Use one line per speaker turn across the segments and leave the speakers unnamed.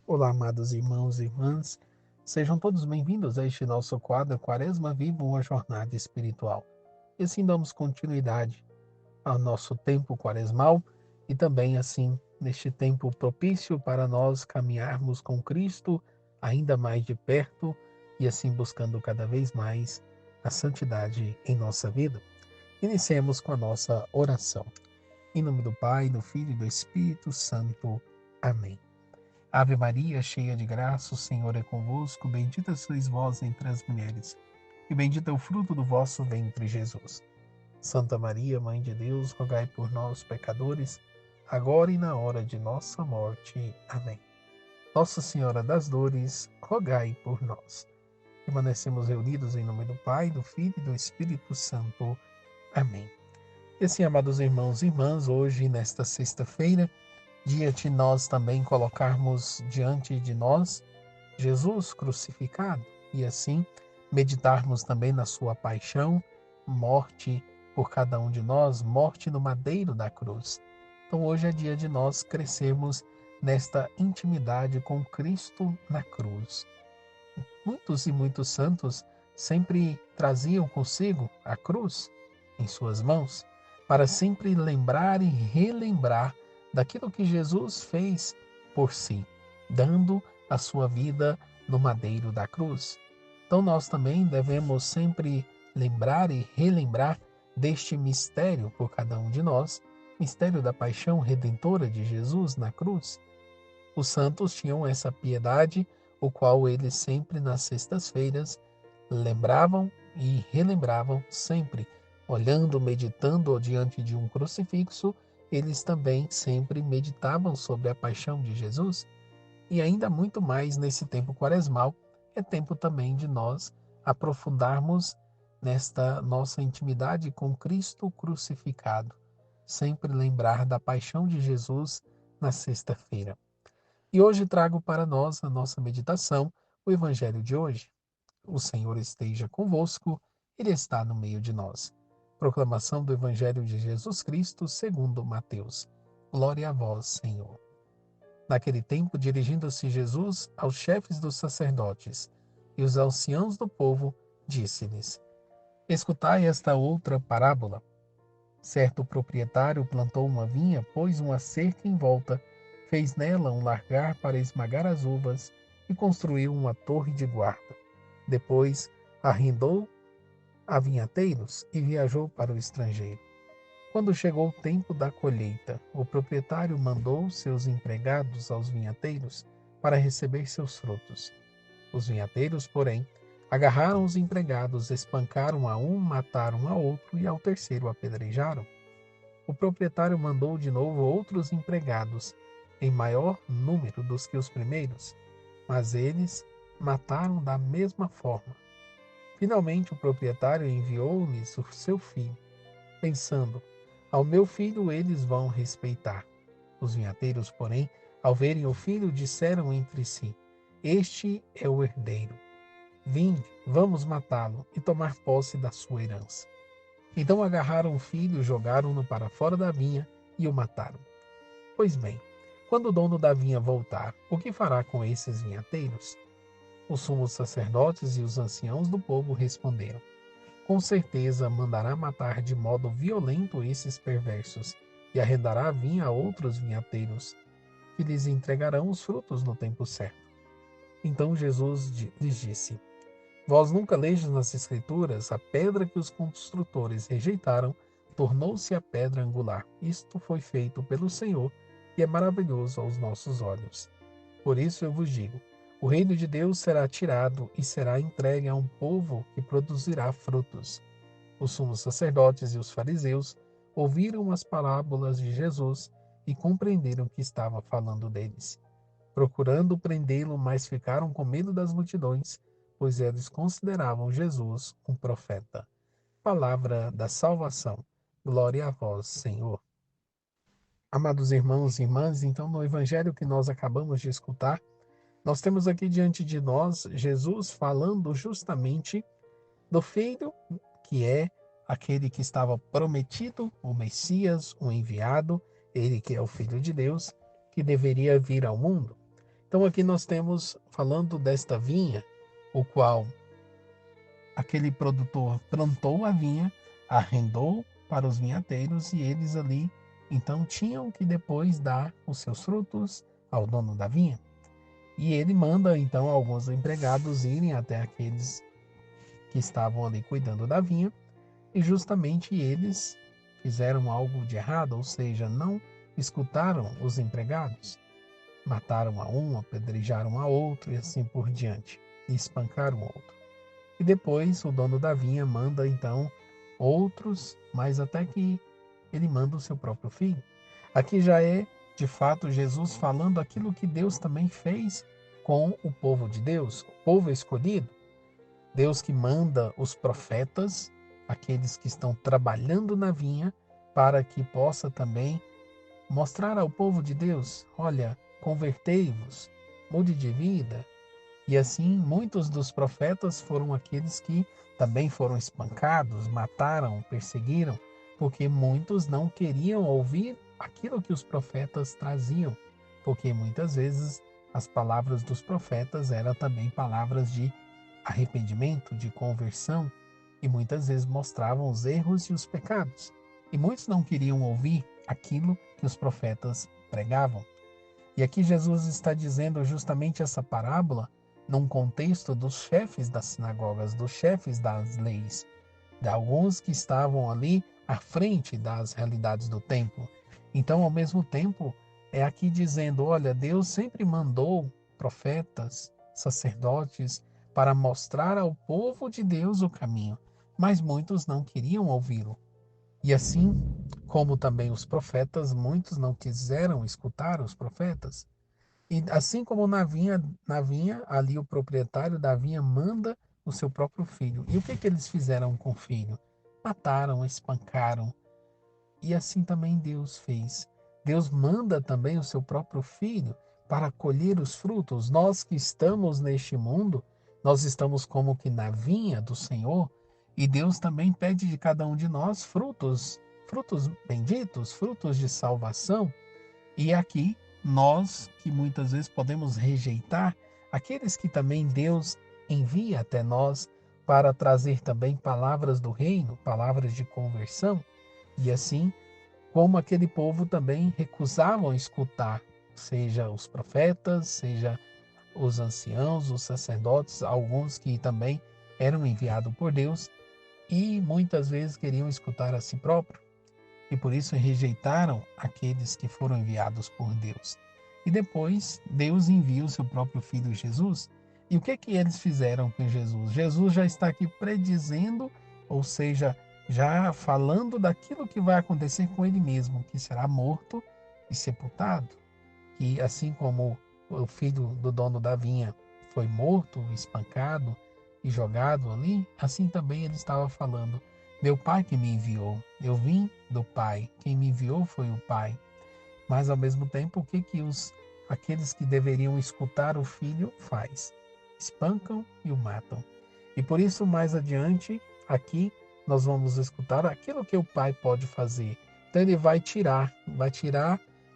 Olá, amados irmãos e irmãs, sejam todos bem-vindos a este nosso quadro Quaresma Viva, uma jornada espiritual. E assim damos continuidade ao nosso tempo quaresmal e também assim neste tempo propício para nós caminharmos com Cristo ainda mais de perto e assim buscando cada vez mais a santidade em nossa vida. Iniciemos com a nossa oração. Em nome do Pai, do Filho e do Espírito Santo. Amém. Ave Maria, cheia de graça, o Senhor é convosco, bendita sois vós entre as mulheres, e bendito é o fruto do vosso ventre, Jesus. Santa Maria, Mãe de Deus, rogai por nós, pecadores, agora e na hora de nossa morte. Amém. Nossa Senhora das Dores, rogai por nós. Permanecemos reunidos em nome do Pai, do Filho e do Espírito Santo. Amém. E assim, amados irmãos e irmãs, hoje, nesta sexta-feira, dia de nós também colocarmos diante de nós Jesus crucificado e assim meditarmos também na sua paixão, morte por cada um de nós, morte no madeiro da cruz. Então hoje é dia de nós crescermos nesta intimidade com Cristo na cruz. Muitos e muitos santos sempre traziam consigo a cruz em suas mãos, para sempre lembrar e relembrar daquilo que Jesus fez por si, dando a sua vida no madeiro da cruz. Então nós também devemos sempre lembrar e relembrar deste mistério por cada um de nós, mistério da paixão redentora de Jesus na cruz. Os santos tinham essa piedade, o qual eles sempre nas sextas-feiras lembravam e relembravam sempre, olhando, meditando diante de um crucifixo, eles também sempre meditavam sobre a paixão de Jesus. E ainda muito mais nesse tempo quaresmal, é tempo também de nós aprofundarmos nesta nossa intimidade com Cristo crucificado, sempre lembrar da paixão de Jesus na sexta-feira. E hoje trago para nós a nossa meditação, o Evangelho de hoje. O Senhor esteja convosco, Ele está no meio de nós. Proclamação do Evangelho de Jesus Cristo segundo Mateus. Glória a vós, Senhor. Naquele tempo, dirigindo-se Jesus aos chefes dos sacerdotes e os anciãos do povo, disse-lhes: Escutai esta outra parábola. Certo proprietário plantou uma vinha, pôs uma cerca em volta, fez nela um largar para esmagar as uvas e construiu uma torre de guarda. Depois arrendou a vinhateiros e viajou para o estrangeiro. Quando chegou o tempo da colheita, o proprietário mandou seus empregados aos vinhateiros para receber seus frutos. Os vinhateiros, porém, agarraram os empregados, espancaram a um, mataram a outro e ao terceiro apedrejaram. O proprietário mandou de novo outros empregados, em maior número dos que os primeiros, mas eles mataram da mesma forma. Finalmente, o proprietário enviou-lhes o seu filho, pensando: ao meu filho eles vão respeitar. Os vinhateiros, porém, ao verem o filho, disseram entre si: Este é o herdeiro. Vinde, vamos matá-lo e tomar posse da sua herança. Então agarraram o filho, jogaram-no para fora da vinha e o mataram. Pois bem, quando o dono da vinha voltar, o que fará com esses vinhateiros? Os sumos sacerdotes e os anciãos do povo responderam: Com certeza mandará matar de modo violento esses perversos e arrendará a vinha a outros vinhateiros, que lhes entregarão os frutos no tempo certo. Então Jesus lhes disse: Vós nunca leis nas Escrituras: a pedra que os construtores rejeitaram tornou-se a pedra angular. Isto foi feito pelo Senhor e é maravilhoso aos nossos olhos. Por isso eu vos digo: o reino de Deus será tirado e será entregue a um povo que produzirá frutos. Os sumos sacerdotes e os fariseus ouviram as parábolas de Jesus e compreenderam que estava falando deles. Procurando prendê-lo, mas ficaram com medo das multidões, pois eles consideravam Jesus um profeta. Palavra da salvação. Glória a vós, Senhor. Amados irmãos e irmãs, então no evangelho que nós acabamos de escutar, nós temos aqui diante de nós Jesus falando justamente do Filho, que é aquele que estava prometido, o Messias, o enviado, ele que é o Filho de Deus, que deveria vir ao mundo. Então aqui nós temos falando desta vinha, o qual aquele produtor plantou a vinha, arrendou para os vinhateiros e eles ali então tinham que depois dar os seus frutos ao dono da vinha. E ele manda então alguns empregados irem até aqueles que estavam ali cuidando da vinha e justamente eles fizeram algo de errado, ou seja, não escutaram os empregados. Mataram a um, apedrejaram a outro e assim por diante, e espancaram o outro. E depois o dono da vinha manda então outros, mas até que ele manda o seu próprio filho. Aqui já é, de fato, Jesus falando aquilo que Deus também fez com o povo de Deus, o povo escolhido. Deus que manda os profetas, aqueles que estão trabalhando na vinha, para que possa também mostrar ao povo de Deus: olha, convertei-vos, mude de vida. E assim, muitos dos profetas foram aqueles que também foram espancados, mataram, perseguiram, porque muitos não queriam ouvir aquilo que os profetas traziam, porque muitas vezes as palavras dos profetas eram também palavras de arrependimento, de conversão, e muitas vezes mostravam os erros e os pecados. E muitos não queriam ouvir aquilo que os profetas pregavam. E aqui Jesus está dizendo justamente essa parábola num contexto dos chefes das sinagogas, dos chefes das leis, de alguns que estavam ali à frente das realidades do templo. Então, ao mesmo tempo, é aqui dizendo: olha, Deus sempre mandou profetas, sacerdotes, para mostrar ao povo de Deus o caminho, mas muitos não queriam ouvi-lo. E assim como também os profetas, muitos não quiseram escutar os profetas. E assim como na vinha, ali o proprietário da vinha manda o seu próprio filho. E o que eles fizeram com o filho? Mataram, espancaram. E assim também Deus fez. Deus manda também o seu próprio filho para colher os frutos. Nós que estamos neste mundo, nós estamos como que na vinha do Senhor, e Deus também pede de cada um de nós frutos, frutos benditos, frutos de salvação. E aqui, nós que muitas vezes podemos rejeitar, aqueles que também Deus envia até nós para trazer também palavras do reino, palavras de conversão, e assim como aquele povo também recusavam escutar, seja os profetas, seja os anciãos, os sacerdotes, alguns que também eram enviados por Deus e muitas vezes queriam escutar a si próprio e por isso rejeitaram aqueles que foram enviados por Deus. E depois Deus envia o seu próprio filho Jesus. E o que que eles fizeram com Jesus? Jesus já está aqui predizendo, ou seja, já falando daquilo que vai acontecer com ele mesmo, que será morto e sepultado. Que assim como o filho do dono da vinha foi morto, espancado e jogado ali, assim também ele estava falando: meu pai que me enviou, eu vim do pai, quem me enviou foi o pai. Mas ao mesmo tempo, o que que aqueles que deveriam escutar o filho faz? Espancam e o matam. E por isso mais adiante, aqui nós vamos escutar aquilo que o pai pode fazer. Então ele vai tirar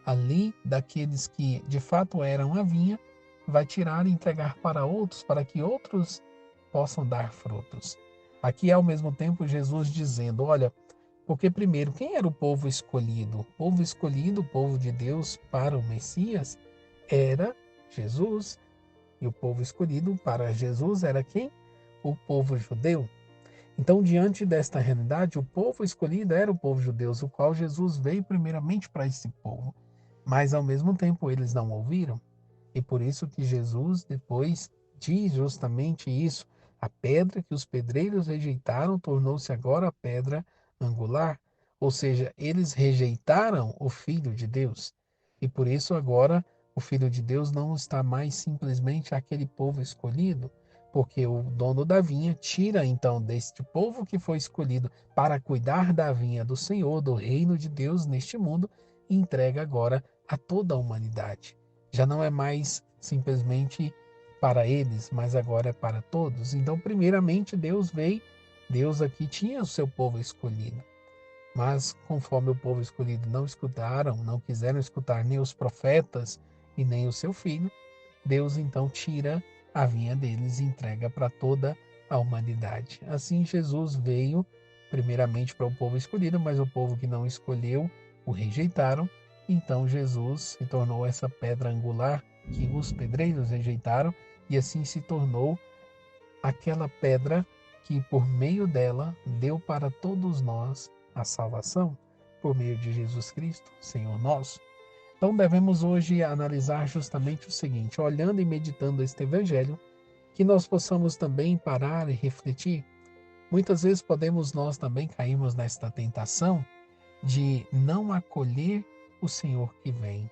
ali daqueles que de fato eram a vinha, vai tirar e entregar para outros, para que outros possam dar frutos. Aqui, ao mesmo tempo, Jesus dizendo: olha, porque primeiro, quem era o povo escolhido? O povo escolhido, o povo de Deus para o Messias, era Jesus. E o povo escolhido para Jesus era quem? O povo judeu. Então, diante desta realidade, o povo escolhido era o povo judeu, o qual Jesus veio primeiramente para esse povo. Mas, ao mesmo tempo, eles não ouviram. E por isso que Jesus depois diz justamente isso. A pedra que os pedreiros rejeitaram tornou-se agora a pedra angular. Ou seja, eles rejeitaram o Filho de Deus. E por isso agora o Filho de Deus não está mais simplesmente aquele povo escolhido, porque o dono da vinha tira então deste povo que foi escolhido para cuidar da vinha do Senhor, do reino de Deus neste mundo, e entrega agora a toda a humanidade. Já não é mais simplesmente para eles, mas agora é para todos. Então, primeiramente, Deus veio, Deus aqui tinha o seu povo escolhido. Mas conforme o povo escolhido não escutaram, não quiseram escutar nem os profetas e nem o seu filho, Deus então tira a vinha deles e entrega para toda a humanidade. Assim, Jesus veio primeiramente para o povo escolhido, mas o povo que não escolheu o rejeitaram. Então, Jesus se tornou essa pedra angular que os pedreiros rejeitaram, e assim se tornou aquela pedra que, por meio dela, deu para todos nós a salvação, por meio de Jesus Cristo, Senhor nosso. Então, devemos hoje analisar justamente o seguinte: olhando e meditando este Evangelho, que nós possamos também parar e refletir. Muitas vezes podemos nós também cairmos nesta tentação de não acolher o Senhor que vem,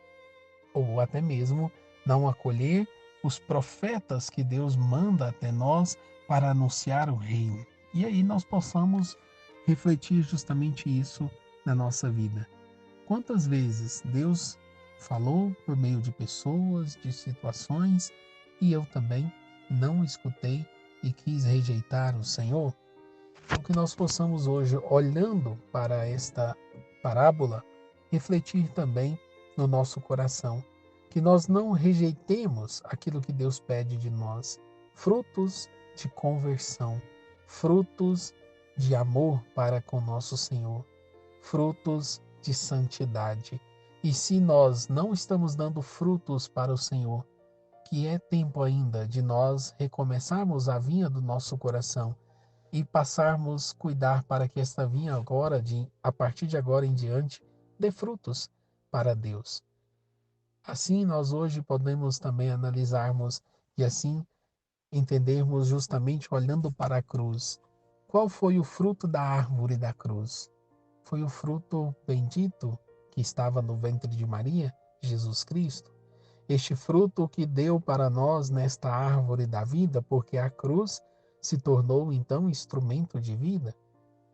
ou até mesmo não acolher os profetas que Deus manda até nós para anunciar o reino. E aí nós possamos refletir justamente isso na nossa vida. Quantas vezes Deus falou por meio de pessoas, de situações, e eu também não escutei e quis rejeitar o Senhor? Então, que nós possamos hoje, olhando para esta parábola, refletir também no nosso coração, que nós não rejeitemos aquilo que Deus pede de nós, frutos de conversão, frutos de amor para com nosso Senhor, frutos de santidade. E se nós não estamos dando frutos para o Senhor, que é tempo ainda de nós recomeçarmos a vinha do nosso coração e passarmos cuidar para que esta vinha agora, a partir de agora em diante, dê frutos para Deus. Assim, nós hoje podemos também analisarmos e assim entendermos justamente olhando para a cruz. Qual foi o fruto da árvore da cruz? Foi o fruto bendito que estava no ventre de Maria, Jesus Cristo. Este fruto que deu para nós nesta árvore da vida, porque a cruz se tornou então instrumento de vida.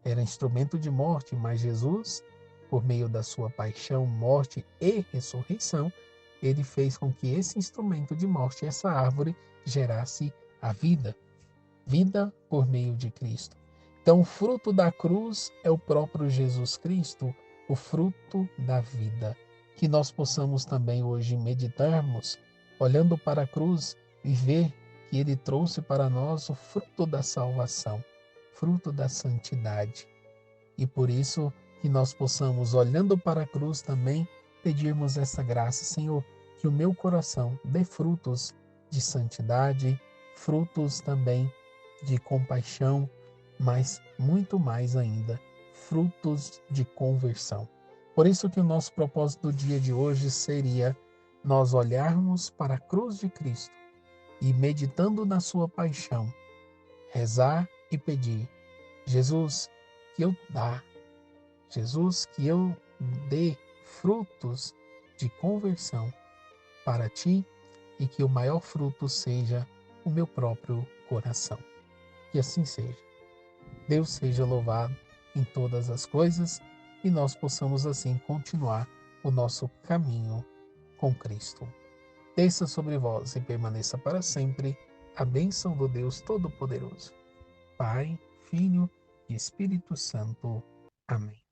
Era instrumento de morte, mas Jesus, por meio da sua paixão, morte e ressurreição, ele fez com que esse instrumento de morte, essa árvore, gerasse a vida. Vida por meio de Cristo. Então, o fruto da cruz é o próprio Jesus Cristo, o fruto da vida. Que nós possamos também hoje meditarmos, olhando para a cruz e ver que ele trouxe para nós o fruto da salvação, fruto da santidade. E por isso que nós possamos, olhando para a cruz também, pedirmos essa graça, Senhor, que o meu coração dê frutos de santidade, frutos também de compaixão, mas muito mais ainda, frutos de conversão. Por isso que o nosso propósito do dia de hoje seria nós olharmos para a cruz de Cristo e, meditando na sua paixão, rezar e pedir: Jesus, que eu dá, Jesus, que eu dê frutos de conversão para ti e que o maior fruto seja o meu próprio coração. Que assim seja. Deus seja louvado em todas as coisas e nós possamos assim continuar o nosso caminho com Cristo. Desça sobre vós e permaneça para sempre a bênção do Deus Todo-Poderoso, Pai, Filho e Espírito Santo. Amém.